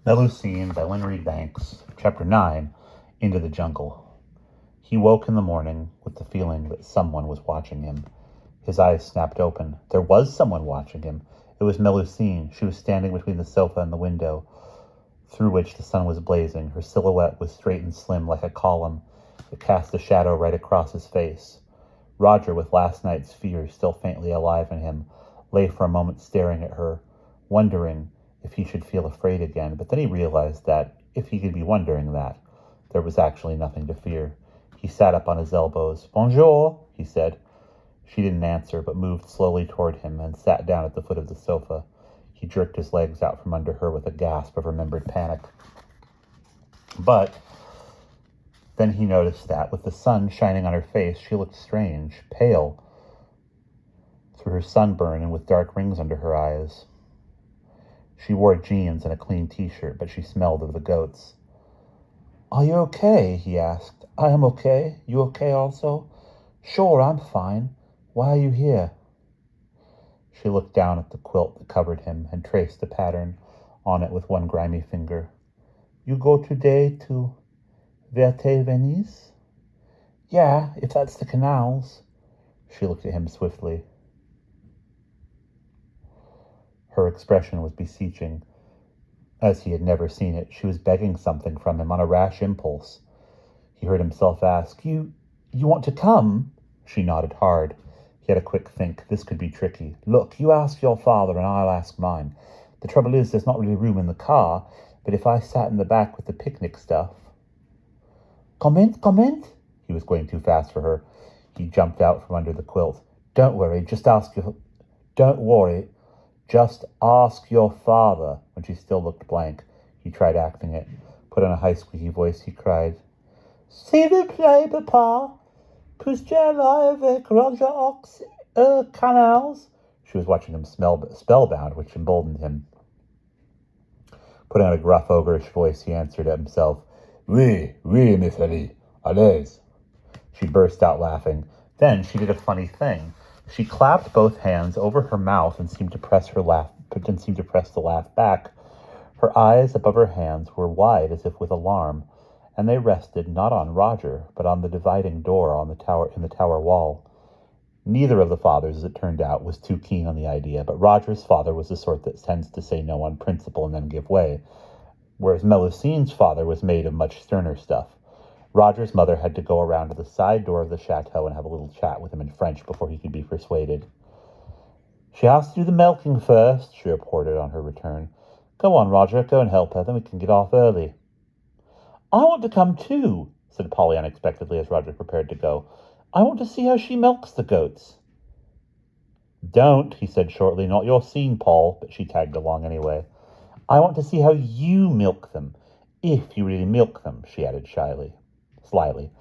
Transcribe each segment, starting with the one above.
Melusine by Lynne Banks, Chapter 9, Into the Jungle. He woke in the morning with the feeling that someone was watching him. His eyes snapped open. There was someone watching him. It was Melusine. She was standing between the sofa and the window, through which the sun was blazing. Her silhouette was straight and slim like a column. It cast a shadow right across his face. Roger, with last night's fears still faintly alive in him, lay for a moment staring at her, wondering if he should feel afraid again, but then he realized that, if he could be wondering that, there was actually nothing to fear. He sat up on his elbows. "Bonjour," he said. She didn't answer, but moved slowly toward him and sat down at the foot of the sofa. He jerked his legs out from under her with a gasp of remembered panic. But then he noticed that, with the sun shining on her face, she looked strange, pale, through her sunburn and with dark rings under her eyes. She wore jeans and a clean t-shirt, but she smelled of the goats. "Are you okay?" he asked. "I am okay. You okay also?" "Sure, I'm fine. Why are you here?" She looked down at the quilt that covered him and traced a pattern on it with one grimy finger. "You go today to Verte Venise?" "Yeah, if that's the canals." She looked at him swiftly. Her expression was beseeching, as he had never seen it. She was begging something from him on a rash impulse. He heard himself ask, You want to come?" She nodded hard. He had a quick think. This could be tricky. "Look, you ask your father and I'll ask mine. The trouble is there's not really room in the car, but if I sat in the back with the picnic stuff..." Comment? He was going too fast for her. He jumped out from under the quilt. Don't worry, just ask your father." When she still looked blank, he tried acting it. Put on a high squeaky voice, he cried, "S'il vous plaît, papa, puis-je aller avec Roger aux canals?" She was watching him spellbound, which emboldened him. Putting on a gruff, ogreish voice, he answered himself, Oui, mes amis, allez." She burst out laughing. Then she did a funny thing. She clapped both hands over her mouth and seemed to press the laugh back. Her eyes above her hands were wide as if with alarm, and they rested not on Roger, but on the dividing door in the tower wall. Neither of the fathers, as it turned out, was too keen on the idea, but Roger's father was the sort that tends to say no on principle and then give way, whereas Melusine's father was made of much sterner stuff. Roger's mother had to go around to the side door of the chateau and have a little chat with him in French before he could be persuaded. "She has to do the milking first," she reported on her return. "Go on, Roger, go and help her, then we can get off early." "I want to come too," said Polly unexpectedly as Roger prepared to go. "I want to see how she milks the goats." "Don't," he said shortly. "Not your scene, Paul," but she tagged along anyway. "I want to see how you milk them, if you really milk them," she added slyly.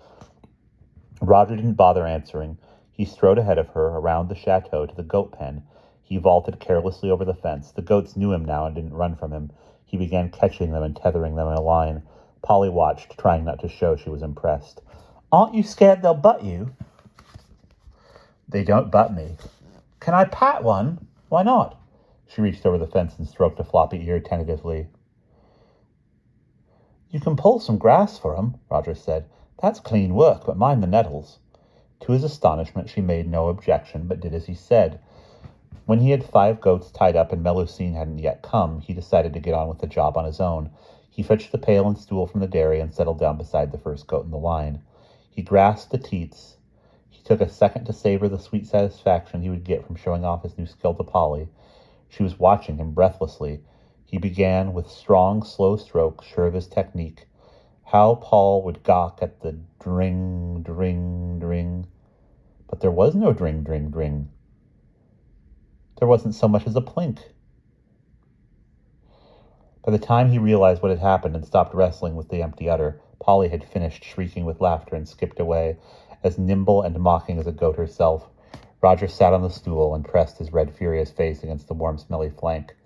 Roger didn't bother answering. He strode ahead of her, around the chateau to the goat pen. He vaulted carelessly over the fence. The goats knew him now and didn't run from him. He began catching them and tethering them in a line. Polly watched, trying not to show she was impressed. "Aren't you scared they'll butt you?" "They don't butt me." "Can I pat one?" "Why not?" She reached over the fence and stroked a floppy ear tentatively. "You can pull some grass for 'em," Roger said. "That's clean work, but mind the nettles." To his astonishment, she made no objection, but did as he said. When he had 5 goats tied up and Melusine hadn't yet come, he decided to get on with the job on his own. He fetched the pail and stool from the dairy and settled down beside the first goat in the line. He grasped the teats. He took a second to savor the sweet satisfaction he would get from showing off his new skill to Polly. She was watching him breathlessly. He began with strong, slow strokes, sure of his technique. How Paul would gawk at the dring, dring, dring. But there was no dring, dring, dring. There wasn't so much as a plink. By the time he realized what had happened and stopped wrestling with the empty udder, Polly had finished shrieking with laughter and skipped away, as nimble and mocking as a goat herself. Roger sat on the stool and pressed his red, furious face against the warm, smelly flank.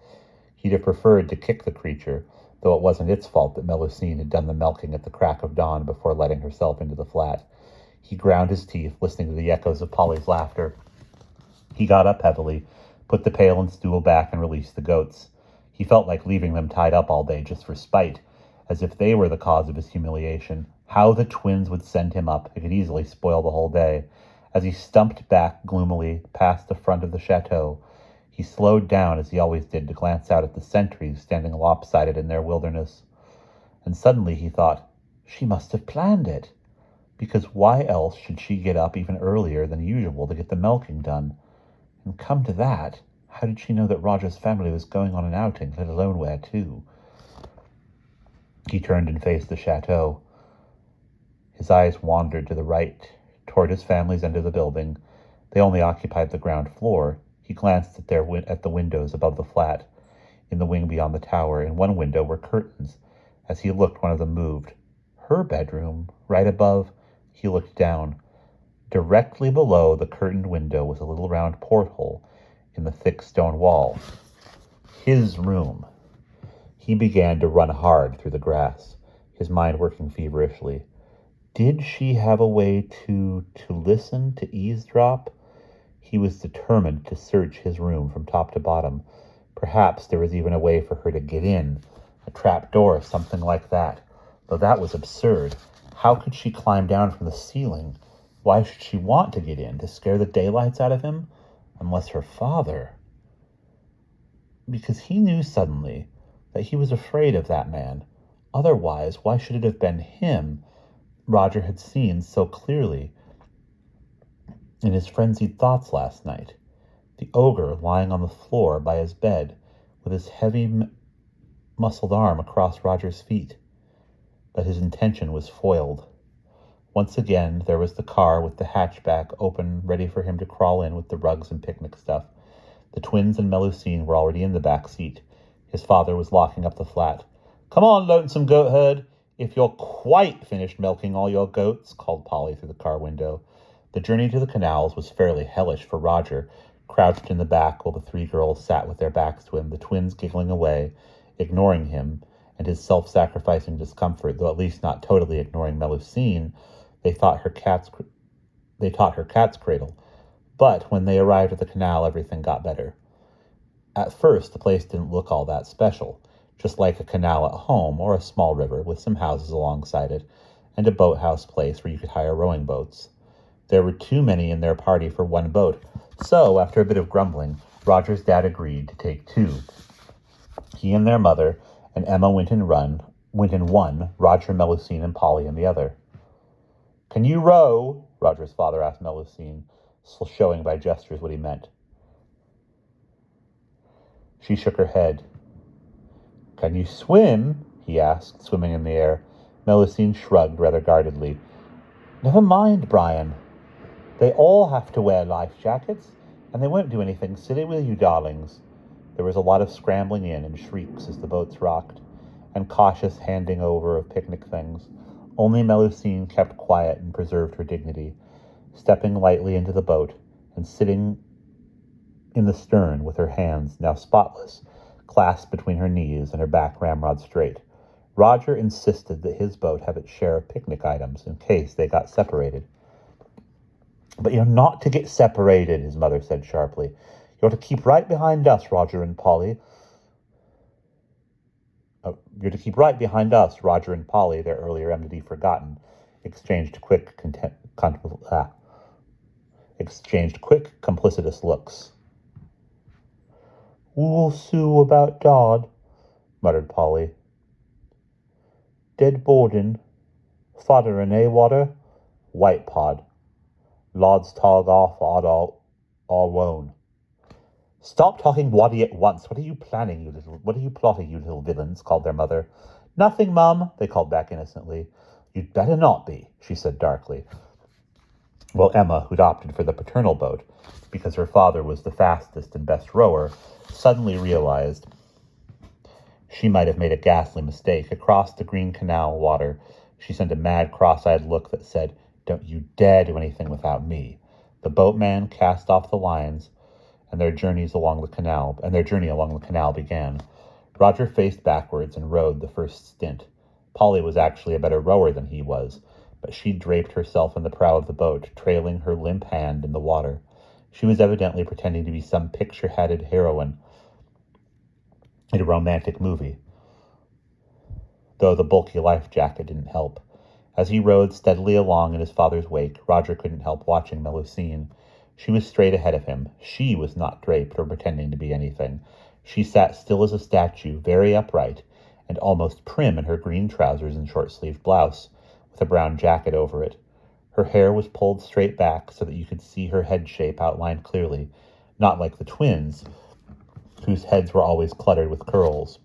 He'd have preferred to kick the creature, though it wasn't its fault that Melusine had done the milking at the crack of dawn before letting herself into the flat. He ground his teeth, listening to the echoes of Polly's laughter. He got up heavily, put the pail and stool back, and released the goats. He felt like leaving them tied up all day just for spite, as if they were the cause of his humiliation. How the twins would send him up! It could easily spoil the whole day. As he stumped back gloomily past the front of the chateau, he slowed down as he always did to glance out at the sentries standing lopsided in their wilderness. And suddenly he thought, she must have planned it. Because why else should she get up even earlier than usual to get the milking done? And come to that, how did she know that Roger's family was going on an outing, let alone where to? He turned and faced the chateau. His eyes wandered to the right, toward his family's end of the building. They only occupied the ground floor. He glanced at the windows above the flat. In the wing beyond the tower, in one window were curtains. As he looked, one of them moved. Her bedroom, right above. He looked down. Directly below the curtained window was a little round porthole in the thick stone wall. His room. He began to run hard through the grass, his mind working feverishly. Did she have a way to listen, to eavesdrop? He was determined to search his room from top to bottom. Perhaps there was even a way for her to get in, a trap door, something like that. Though that was absurd. How could she climb down from the ceiling? Why should she want to get in? To scare the daylights out of him? Unless her father... Because he knew suddenly that he was afraid of that man. Otherwise, why should it have been him Roger had seen so clearly in his frenzied thoughts last night? The ogre lying on the floor by his bed, with his heavy, muscled arm across Roger's feet. But his intention was foiled. Once again, there was the car with the hatchback open, ready for him to crawl in with the rugs and picnic stuff. The twins and Melusine were already in the back seat. His father was locking up the flat. "Come on, lonesome goat herd, if you're quite finished milking all your goats," called Polly through the car window. The journey to the canals was fairly hellish for Roger, crouched in the back while the three girls sat with their backs to him, the twins giggling away, ignoring him and his self-sacrificing discomfort, though at least not totally ignoring Melusine. They taught her cat's cradle. But when they arrived at the canal, everything got better. At first, the place didn't look all that special, just like a canal at home or a small river with some houses alongside it, and a boathouse place where you could hire rowing boats. There were too many in their party for one boat, so after a bit of grumbling, Roger's dad agreed to take two. He and their mother and Emma went in one, Roger, Melusine, and Polly in the other. "Can you row?" Roger's father asked Melusine, showing by gestures what he meant. She shook her head. "Can you swim?" he asked, swimming in the air. Melusine shrugged rather guardedly. "Never mind, Brian. They all have to wear life jackets, and they won't do anything silly, will you, darlings?" There was a lot of scrambling in and shrieks as the boats rocked, and cautious handing over of picnic things. Only Melusine kept quiet and preserved her dignity, stepping lightly into the boat and sitting in the stern with her hands, now spotless, clasped between her knees and her back ramrod straight. Roger insisted that his boat have its share of picnic items in case they got separated. "But you're not to get separated," his mother said sharply. "You're to keep right behind us, Roger and Polly." Roger and Polly, their earlier enmity forgotten, exchanged quick, complicitous looks. "We'll sue about Dodd," muttered Polly. "Dead boardin'. Fodder and water. White pod. Lod's tog off all wone." "Stop talking waddy at once. What are you plotting, you little villains?" called their mother. "Nothing, Mum," they called back innocently. "You'd better not be," she said darkly. Well, Emma, who'd opted for the paternal boat because her father was the fastest and best rower, suddenly realized she might have made a ghastly mistake. Across the green canal water, she sent a mad, cross-eyed look that said, "Don't you dare do anything without me." The boatman cast off the lines, and their journey along the canal began. Roger faced backwards and rowed the first stint. Polly was actually a better rower than he was, but she draped herself in the prow of the boat, trailing her limp hand in the water. She was evidently pretending to be some picture-hatted heroine, in a romantic movie, though the bulky life jacket didn't help. As he rode steadily along in his father's wake, Roger couldn't help watching Melusine. She was straight ahead of him. She was not draped or pretending to be anything. She sat still as a statue, very upright, and almost prim in her green trousers and short-sleeved blouse, with a brown jacket over it. Her hair was pulled straight back so that you could see her head shape outlined clearly, not like the twins, whose heads were always cluttered with curls.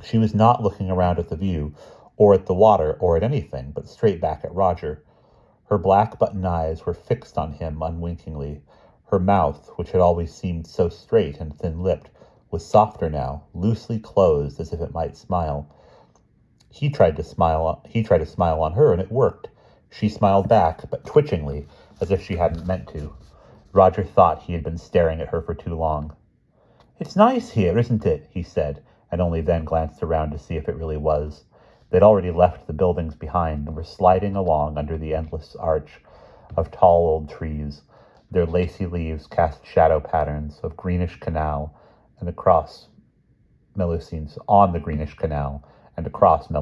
She was not looking around at the view, or at the water, or at anything, but straight back at Roger. Her black button eyes were fixed on him unwinkingly. Her mouth, which had always seemed so straight and thin-lipped, was softer now, loosely closed as if it might smile. He tried to smile on her, and it worked. She smiled back, but twitchingly, as if she hadn't meant to. Roger thought he had been staring at her for too long. "It's nice here, isn't it?" he said, and only then glanced around to see if it really was. They'd already left the buildings behind and were sliding along under the endless arch of tall old trees. Their lacy leaves cast shadow patterns of greenish canal and across Melusine's on the greenish canal and across